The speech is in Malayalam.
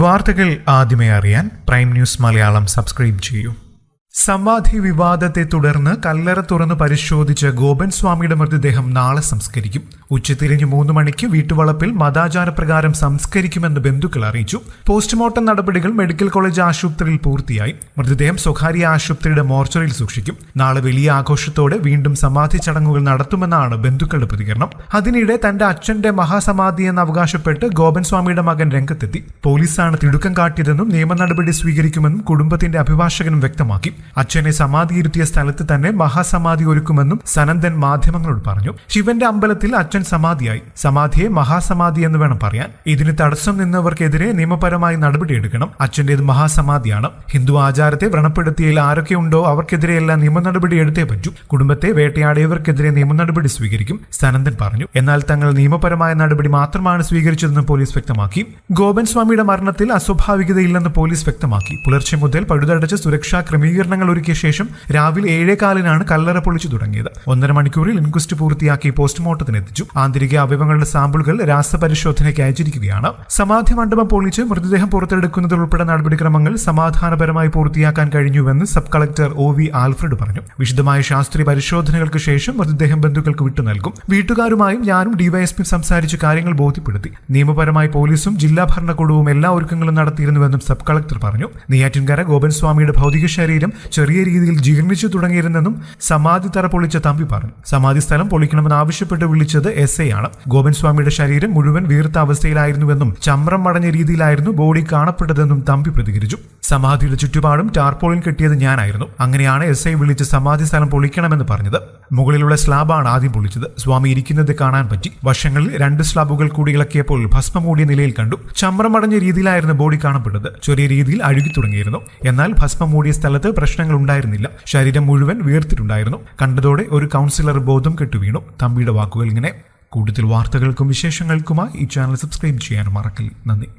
വാർത്തകൾ ആദ്യമേ അറിയാൻ പ്രൈം ന്യൂസ് മലയാളം സബ്സ്ക്രൈബ് ചെയ്യൂ. സമാധി വിവാദത്തെ തുടർന്ന് കല്ലറ തുറന്ന് പരിശോധിച്ച് ഗോപൻ സ്വാമിയുടെ മൃതദേഹം നാളെ സംസ്കരിക്കും. ഉച്ചതിരിഞ്ഞ് 3 മണിക്ക് വീട്ടുവളപ്പിൽ മതാചാരപ്രകാരം സംസ്കരിക്കുമെന്ന് ബന്ധുക്കൾ അറിയിച്ചു. പോസ്റ്റ്മോർട്ടം നടപടികൾ മെഡിക്കൽ കോളേജ് ആശുപത്രിയിൽ പൂർത്തിയായി. മൃതദേഹം സ്വകാര്യ ആശുപത്രിയുടെ മോർച്ചറിയിൽ സൂക്ഷിക്കും. നാളെ വലിയ ആഘോഷത്തോടെ വീണ്ടും സമാധി ചടങ്ങുകൾ നടത്തുമെന്നാണ് ബന്ധുക്കളുടെ പ്രതികരണം. അതിനിടെ തന്റെ അച്ഛന്റെ മഹാസമാധി എന്ന് അവകാശപ്പെട്ട് ഗോപൻ സ്വാമിയുടെ മകൻ രംഗത്തെത്തി. പോലീസാണ് തിടുക്കം കാട്ടിയതെന്നും നിയമ നടപടി സ്വീകരിക്കുമെന്നും കുടുംബത്തിന്റെ അഭിഭാഷകനും വ്യക്തമാക്കി. അച്ഛനെ സമാധിയിരുത്തിയ സ്ഥലത്ത് തന്നെ മഹാസമാധി ഒരുക്കുമെന്നും സനന്ദൻ മാധ്യമങ്ങളോട് പറഞ്ഞു. ശിവന്റെ അമ്പലത്തിൽ അച്ഛൻ സമാധിയായി. സമാധിയെ മഹാസമാധി എന്ന് വേണം പറയാൻ. ഇതിന് തടസ്സം നിന്നവർക്കെതിരെ നിയമപരമായി നടപടിയെടുക്കണം. അച്ഛന്റേത് മഹാസമാധിയാണ്. ഹിന്ദു ആചാരത്തെ വ്രണപ്പെടുത്തിയതിൽ ആരൊക്കെയുണ്ടോ അവർക്കെതിരെയെല്ലാം നിയമ നടപടി എടുത്തേ പറ്റൂ. കുടുംബത്തെ വേട്ടയാടിയവർക്കെതിരെ നിയമ നടപടി സ്വീകരിക്കും, സനന്ദൻ പറഞ്ഞു. എന്നാൽ തങ്ങൾ നിയമപരമായ നടപടി മാത്രമാണ് സ്വീകരിച്ചതെന്ന് പോലീസ് വ്യക്തമാക്കി. ഗോപൻ സ്വാമിയുടെ മരണത്തിൽ അസ്വാഭാവികതയില്ലെന്ന് പോലീസ് വ്യക്തമാക്കി. പുലർച്ചെ മുതൽ പഴുതടച്ച് സുരക്ഷാ ക്രമീകരണങ്ങൾ ഒരുക്കിയ ശേഷം രാവിലെ 7:15 കല്ലറ പൊളിച്ചു തുടങ്ങിയത്. 1.5 മണിക്കൂറിൽ ഇൻക്വസ്റ്റ് പൂർത്തിയാക്കി പോസ്റ്റ്മോർട്ടത്തിന് എത്തിച്ചു. ആന്തരിക അവയവങ്ങളുടെ സാമ്പിളുകൾ രാസപരിശോധനയ്ക്ക് അയച്ചിരിക്കുകയാണ്. സമാധി മണ്ഡപം പൊളിച്ച് മൃതദേഹം പുറത്തെടുക്കുന്നതുൾപ്പെടെ നടപടിക്രമങ്ങൾ സമാധാനപരമായി പൂർത്തിയാക്കാൻ കഴിഞ്ഞുവെന്ന് സബ് കളക്ടർ OV ആൽഫ്രഡ് പറഞ്ഞു. വിശദമായ ശാസ്ത്രീയ പരിശോധനകൾക്ക് ശേഷം മൃതദേഹം ബന്ധുക്കൾക്ക് വിട്ടു നൽകും. വീട്ടുകാരുമായും ഞാനും ഡിവൈഎസ്പി സംസാരിച്ച് കാര്യങ്ങൾ ബോധ്യപ്പെടുത്തി. നിയമപരമായി പോലീസും ജില്ലാ ഭരണകൂടവും എല്ലാ ഒരുക്കങ്ങളും നടത്തിയിരുന്നുവെന്നും സബ് കളക്ടർ പറഞ്ഞു. നെയ്യാറ്റിൻകര ഗോപൻ സ്വാമിയുടെ ഭൗതിക ശരീരം ചെറിയ രീതിയിൽ ജീർണിച്ചു തുടങ്ങിയിരുന്നെന്നും സമാധി തറ പൊളിച്ച തമ്പി പറഞ്ഞു. സമാധി സ്ഥലം പൊളിക്കണമെന്ന് ആവശ്യപ്പെട്ട് വിളിച്ചത് SI ആണ്. ഗോപൻ സ്വാമിയുടെ ശരീരം മുഴുവൻ വീർത്ത അവസ്ഥയിലായിരുന്നുവെന്നും ചമ്രം മടഞ്ഞ രീതിയിലായിരുന്നു ബോഡി കാണപ്പെട്ടതെന്നും തമ്പി പ്രതികരിച്ചു. സമാധിയുടെ ചുറ്റുപാടും ടാർപോളിൻ കെട്ടിയത് ഞാനായിരുന്നു. അങ്ങനെയാണ് SI വിളിച്ച് സമാധി സ്ഥലം പൊളിക്കണമെന്ന് പറഞ്ഞത്. മുകളിലുള്ള സ്ലാബാണ് ആദ്യം പൊളിച്ചത്. സ്വാമി ഇരിക്കുന്നത് കാണാൻ പറ്റി. വശങ്ങളിൽ 2 സ്ലാബുകൾ കൂടി ഇളക്കിയപ്പോൾ ഭസ്മം മൂടിയ നിലയിൽ കണ്ടു. ചമ്രം മടഞ്ഞ രീതിയിലായിരുന്നു ബോഡി കാണപ്പെട്ടത്. ചെറിയ രീതിയിൽ അഴുകി തുടങ്ങിയിരുന്നു. എന്നാൽ ഭസ്മം മൂടിയ സ്ഥലത്ത് പ്രശ്നങ്ങൾ ഉണ്ടായിരുന്നില്ല. ശരീരം മുഴുവൻ വീർത്തിട്ടുണ്ടായിരുന്നു. കണ്ടതോടെ ഒരു കൗൺസിലർ ബോധം കെട്ടുവീണു. തമ്പിയുടെ വാക്കുകൾ ഇങ്ങനെ. കൂടുതൽ വാർത്തകൾക്കും വിശേഷങ്ങൾക്കുമായി ഈ ചാനൽ സബ്സ്ക്രൈബ് ചെയ്യാൻ മറക്കല്ലേ. നന്ദി.